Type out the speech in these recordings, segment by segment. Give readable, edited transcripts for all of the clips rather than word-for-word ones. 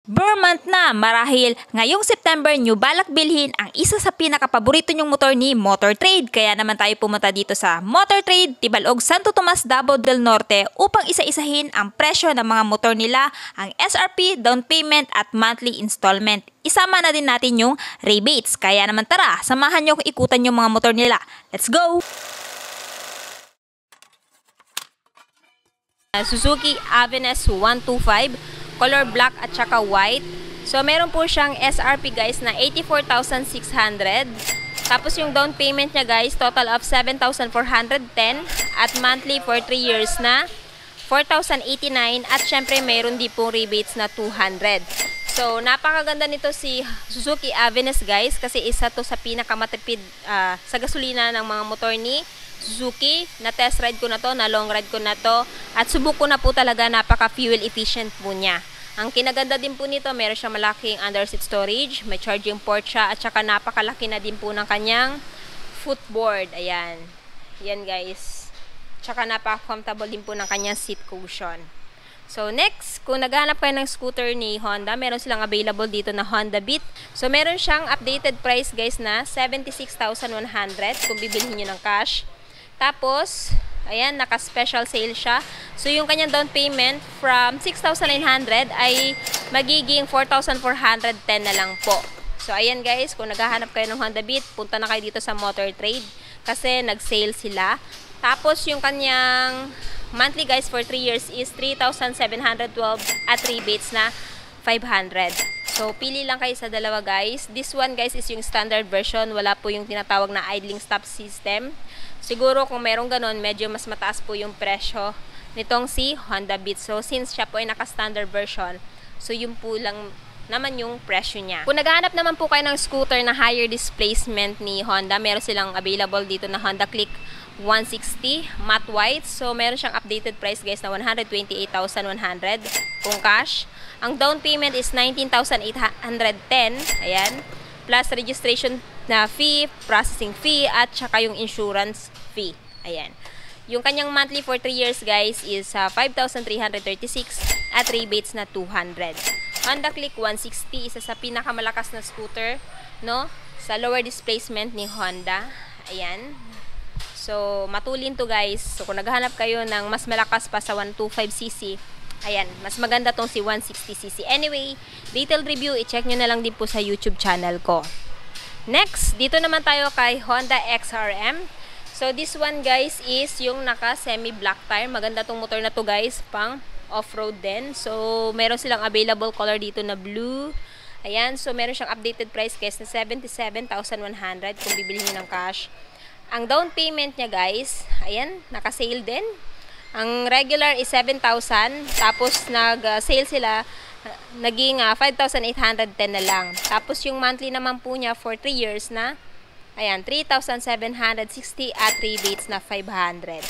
Burr month na marahil ngayong September nyo balak bilhin ang isa sa pinakapaborito nyong motor ni Motor Trade. Kaya naman tayo pumunta dito sa Motor Trade, Tibalog, Santo Tomas, Davao del Norte upang isa-isahin ang presyo ng mga motor nila, ang SRP, down payment at monthly installment. Isama na din natin yung rebates. Kaya naman tara, samahan nyo kung ikutan yung mga motor nila. Let's go! Suzuki Avenes 125 color black at saka white. So meron po siyang SRP guys na 84,600. Tapos yung down payment niya guys, total of 7,410 at monthly for 3 years na 4,089 at syempre meron din pong rebates na 200. So napakaganda nito si Suzuki Avenes guys kasi isa to sa pinakamatipid sa gasolina ng mga motor ni Suzuki. Na test ride ko na to, na long ride ko na to at subok ko na po talaga, napaka fuel efficient po niya. Ang kinaganda din po nito, meron siya malaking under seat storage, may charging port siya at saka napakalaki na din po ng kanyang footboard. Ayan. Yan guys. Tsaka napaka-comfortable din po ng kanyang seat cushion. So next, kung naghahanap kayo ng scooter ni Honda, meron silang available dito na Honda Beat. So meron siyang updated price guys na 76,100 kung bibilhin nyo ng cash. Tapos, ayan, naka-special sale siya. So, yung kanyang down payment from 6,900 ay magiging 4,410 na lang po. So, ayan guys, kung naghahanap kayo ng Honda Beat, punta na kayo dito sa Motor Trade kasi nag-sale sila. Tapos, yung kanyang monthly guys for 3 years is 3,712 at rebates na 500. So, pili lang kayo sa dalawa guys. This one guys is yung standard version. Wala po yung tinatawag na idling stop system. Siguro kung merong ganon, medyo mas mataas po yung presyo nitong si Honda Beat. So, since siya po ay naka-standard version, so yun po lang naman yung presyo niya. Kung naghahanap naman po kayo ng scooter na higher displacement ni Honda, meron silang available dito na Honda Click 160 matte white. So, meron siyang updated price guys na 128,100 kung cash. Ang down payment is 19,810. Ayan. Plus registration na fee, processing fee, at saka yung insurance fee. Ayan. Yung kanyang monthly for 3 years guys is 5,336 at rebates na 200. Honda Click 160, isa sa pinakamalakas na scooter, no? Sa lower displacement ni Honda. Ayan. So, matulin to guys. So, kung naghahanap kayo ng mas malakas pa sa 125cc, ayan, mas maganda tong si 160cc. Anyway, detailed review, i-check nyo na lang din po sa YouTube channel ko. Next, dito naman tayo kay Honda XRM. So, this one guys is yung naka semi-black tire. Maganda tong motor na to guys, pang off-road din. So, meron silang available color dito na blue. Ayan, so meron siyang updated price guys na 77,100 kung bibili niyo ng cash. Ang down payment niya guys, ayan, naka-sale din. Ang regular is 7,000, tapos nag-sale sila, naging 5,810 na lang. Tapos yung monthly naman po niya for 3 years na, ayan, 3,760 at rebates na 500.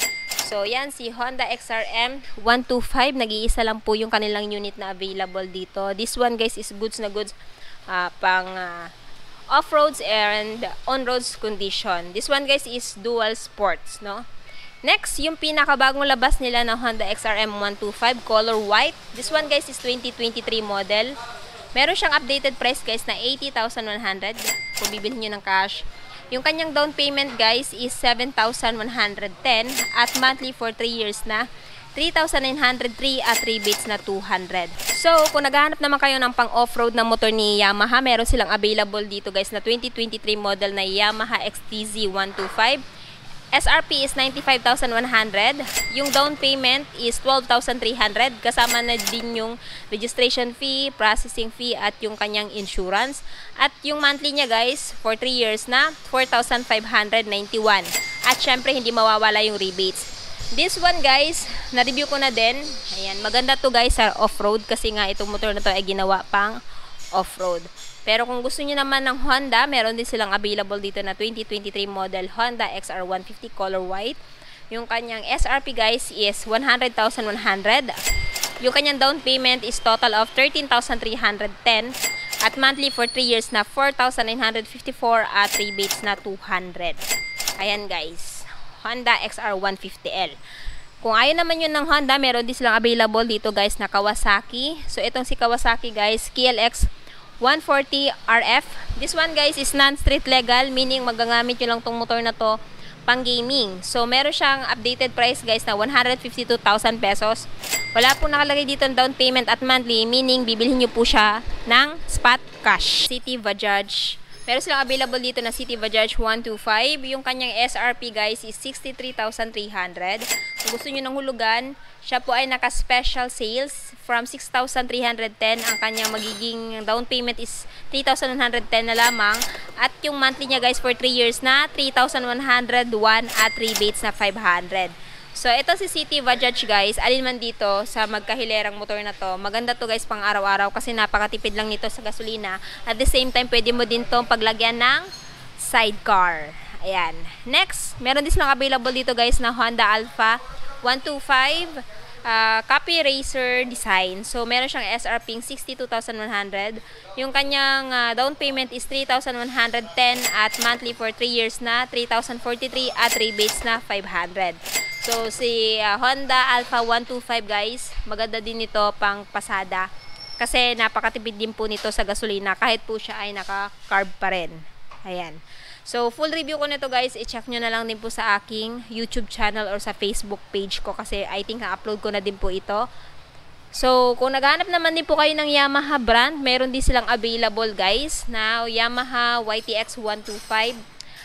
So, yan si Honda XRM 125. Nag-iisa lang po yung kanilang unit na available dito. This one guys is goods na goods pang off-roads and on-roads condition. This one guys is dual sports, no? Next, yung pinakabagong labas nila na Honda XRM 125 color white. This one guys is 2023 model. Meron siyang updated price guys na 80,100 kung bibilhin nyo ng cash. Yung kanyang down payment guys is 7,110 at monthly for 3 years na 3,903 at rebates na 200. So, kung naghahanap naman kayo ng pang off-road na motor ni Yamaha, meron silang available dito guys na 2023 model na Yamaha XTZ 125. SRP is 95,100. Yung down payment is 12,300. Kasama na din yung registration fee, processing fee, at yung kanyang insurance. At yung monthly niya guys, for 3 years na, 4,591. At syempre, hindi mawawala yung rebates. This one guys, na-review ko na din. Ayan, maganda to guys sa off-road kasi nga itong motor na to ay ginawa pang off-road. Pero kung gusto niyo naman ng Honda, meron din silang available dito na 2023 model Honda XR 150 color white. Yung kanyang SRP guys is 100,100. Yung kanyang down payment is total of 13,310 at monthly for 3 years na 4,954 at rebates na 200. Ayan guys, Honda XR 150L. Kung ayaw naman yun ng Honda, meron din silang available dito guys na Kawasaki. So itong si Kawasaki guys, KLX 140 RF. This one guys is non-street legal, meaning magagamit nyo lang tong motor na to pang gaming. So meron siyang updated price guys na 152,000 pesos. Wala po nakalagay dito ng down payment at monthly, meaning bibilhin nyo po siya ng spot cash. City Bajaj. Meron silang available dito na City Bajaj 125. Yung kanyang SRP guys is 63,300. Kung gusto nyo ng hulugan, siya po ay naka-special sales from 6,310. Ang kanyang magiging down payment is 3,110 na lamang. At yung monthly niya guys for 3 years na 3,101 at rebates na 500. So, ito si City Bajaj guys, alin man dito sa magkahilerang motor na to. Maganda to guys pang araw-araw kasi napakatipid lang nito sa gasolina. At the same time, pwede mo din tong paglagyan ng sidecar. Ayan. Next, meron din silang available dito guys na Honda Alpha 125 copy racer design. So, meron siyang SRP 62,100. Yung kanyang down payment is 3,110 at monthly for 3 years na 3,043 at rebates na 500. So, si Honda Alpha 125 guys, maganda din ito pang pasada. Kasi napakatipid din po nito sa gasolina kahit po siya ay naka-carb pa rin. Ayan. So, full review ko nito guys, i-check nyo na lang din po sa aking YouTube channel or sa Facebook page ko kasi I think na-upload ko na din po ito. So, kung naghahanap naman din po kayo ng Yamaha brand, meron din silang available guys na Yamaha YTX 125.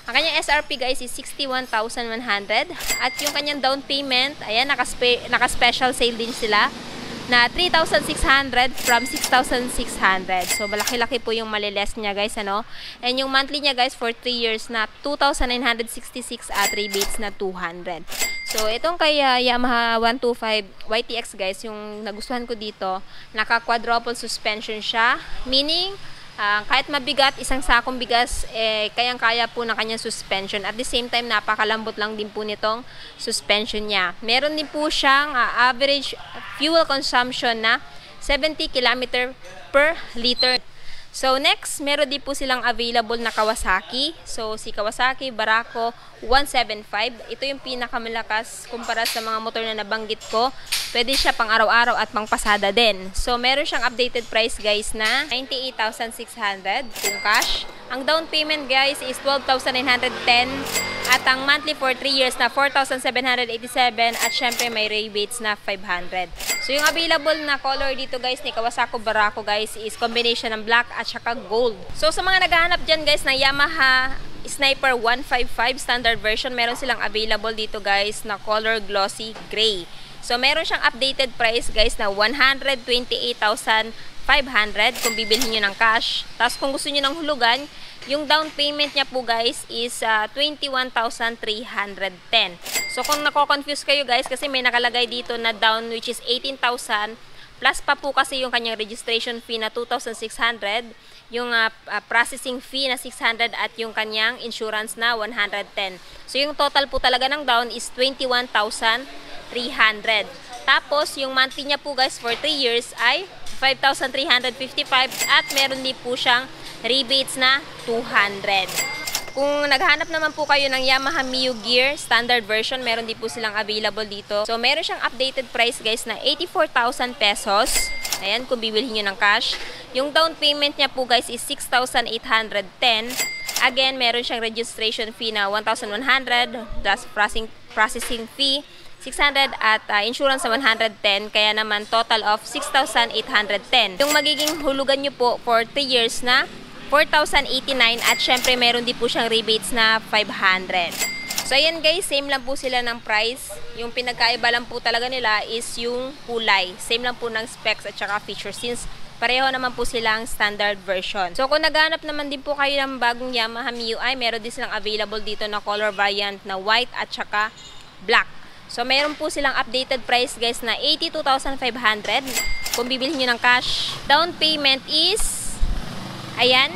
Ang kanyang SRP guys is 61,100 at yung kanyang down payment, ayan, naka-special sale din sila na 3,600 from 6,600. So, malaki-laki po yung maliless niya guys, ano? And yung monthly niya guys for 3 years na 2,966 at rebates na 200. So, itong kay Yamaha 125 YTX guys, yung nagustuhan ko dito, naka-quadruple suspension siya, meaning kahit mabigat, isang sakong bigas, kayang-kaya po ng kanyang suspension. At the same time, napakalambot lang din po nitong suspension niya. Meron din po siyang average fuel consumption na 70 km per liter. So, next, meron din po silang available na Kawasaki. So, si Kawasaki Barako 175. Ito yung pinakamalakas kumpara sa mga motor na nabanggit ko. Pwede siya pang araw-araw at pang pasada din. So, meron siyang updated price guys na 98,600 kung cash. Ang down payment guys is 12,910 at ang monthly for 3 years na 4,787 at syempre may rebates na 500. So, yung available na color dito guys ni Kawasaki Barako guys is combination ng black at saka gold. So, sa mga naghahanap dyan guys ng Yamaha Sniper 155 standard version, meron silang available dito guys na color glossy gray. So, meron siyang updated price guys na 128,500 kung bibilhin nyo ng cash. Tapos, kung gusto nyo ng hulugan, yung down payment niya po guys is 21,310. So, kung nako-confuse kayo guys, kasi may nakalagay dito na down which is 18,000 plus pa po kasi yung kanyang registration fee na 2,600, yung processing fee na 600 at yung kanyang insurance na 110. So, yung total po talaga ng down is 21,300. Tapos, yung monthly niya po guys for 3 years ay 5,355 at meron din po siyang rebates na 200. Kung naghahanap naman po kayo ng Yamaha Mio Gear standard version, meron din po silang available dito. So, meron siyang updated price guys na 84,000 pesos. Ayan, kung bibilhin nyo ng cash. Yung down payment niya po guys is 6,810. Again, meron siyang registration fee na 1,100 plus processing fee 600 at insurance sa 110. Kaya naman total of 6,810. Yung magiging hulugan nyo po for 3 years na 4,089 at syempre meron din po siyang rebates na 500. So ayan guys, same lang po sila ng price. Yung pinagkaiba lang po talaga nila is yung kulay. Same lang po ng specs at saka features since pareho naman po silang standard version. So kung naghanap naman din po kayo ng bagong Yamaha MIUI, meron din silang available dito na color variant na white at saka black. So meron po silang updated price guys na 82,500 kung bibilhin nyo ng cash. Down payment is ayan,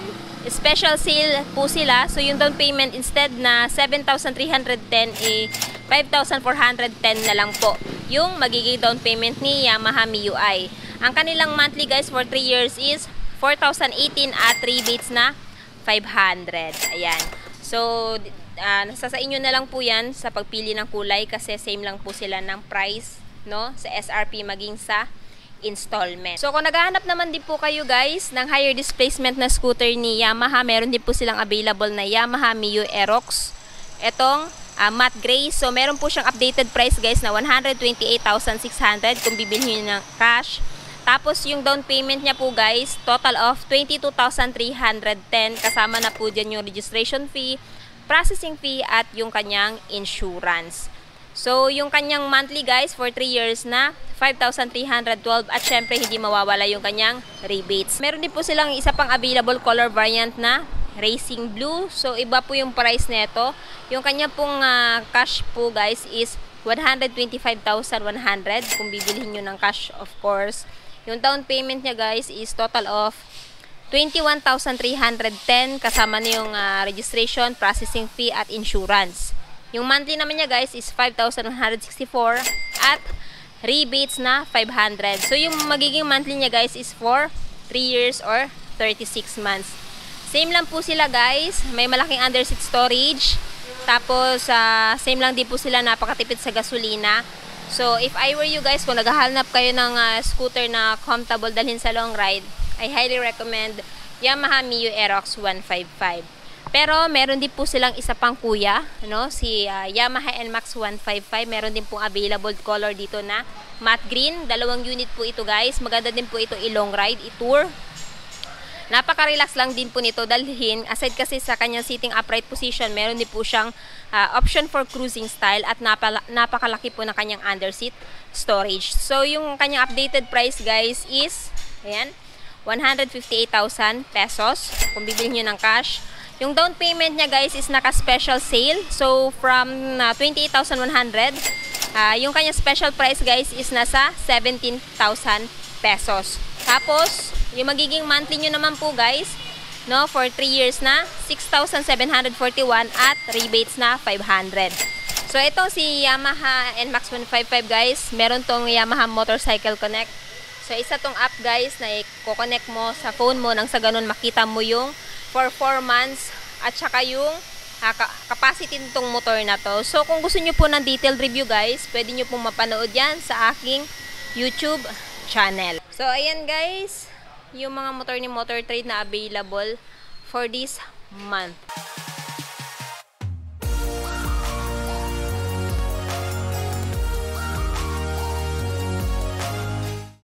special sale po sila. So, yung down payment instead na 7,310, 5,410 na lang po yung magiging down payment ni Yamaha MIUI. Ang kanilang monthly guys for 3 years is 4,018 at rebates na 500. Ayan. So, nasa sa inyo na lang po yan sa pagpili ng kulay kasi same lang po sila ng price, no? Sa SRP maging sa installment. So kung naghahanap naman din po kayo guys ng higher displacement na scooter ni Yamaha, meron din po silang available na Yamaha Mio Aerox. Etong matte gray. So meron po siyang updated price guys na 128,600 kung bibilhin niyo ng cash. Tapos yung down payment niya po guys, total of 22,310 kasama na po dyan yung registration fee, processing fee at yung kanyang insurance. So, yung kanyang monthly guys for 3 years na 5,312 at syempre hindi mawawala yung kanyang rebates. Meron din po silang isa pang available color variant na racing blue. So, iba po yung price nito. Yung kanya pong cash po guys is 125,100 kung bibilihin nyo ng cash of course. Yung down payment niya guys is total of 21,310 kasama na yung registration, processing fee at insurance. Yung monthly naman niya guys is 5,164 at rebates na 500. So yung magiging monthly niya guys is for 3 years or 36 months. Same lang po sila guys. May malaking underseat storage. Tapos same lang din po sila, napakatipid sa gasolina. So if I were you guys, kung naghahanap kayo ng scooter na comfortable dalhin sa long ride, I highly recommend Yamaha Mio Aerox 155. Pero meron din po silang isa pang kuya, no? Si Yamaha NMAX 155. Meron din pong available color dito na matte green. 2 unit po ito guys. Maganda din po ito i-long ride, i-tour. Napaka-relax lang din po nito dalhin. Aside kasi sa kanyang sitting upright position, meron din po siyang option for cruising style at napakalaki po ng kanyang underseat storage. So yung kanyang updated price guys is, ayan, 158,000 pesos kung bibili nyo ng cash. Yung down payment niya guys is naka-special sale. So from 28,100, yung kanya special price guys is nasa 17,000 pesos. Tapos, yung magiging monthly nyo naman po guys, no, for 3 years na 6,741 at rebates na 500. So ito si Yamaha NMAX 155 guys, meron tong Yamaha Motorcycle Connect. So isa tong app guys na i-connect mo sa phone mo nang sa ganun makita mo yung performance at saka yung capacity nitong motor na to. So kung gusto nyo po ng detailed review guys, pwede nyo pong mapanood yan sa aking YouTube channel. So ayan guys, yung mga motor ni Motor Trade na available for this month.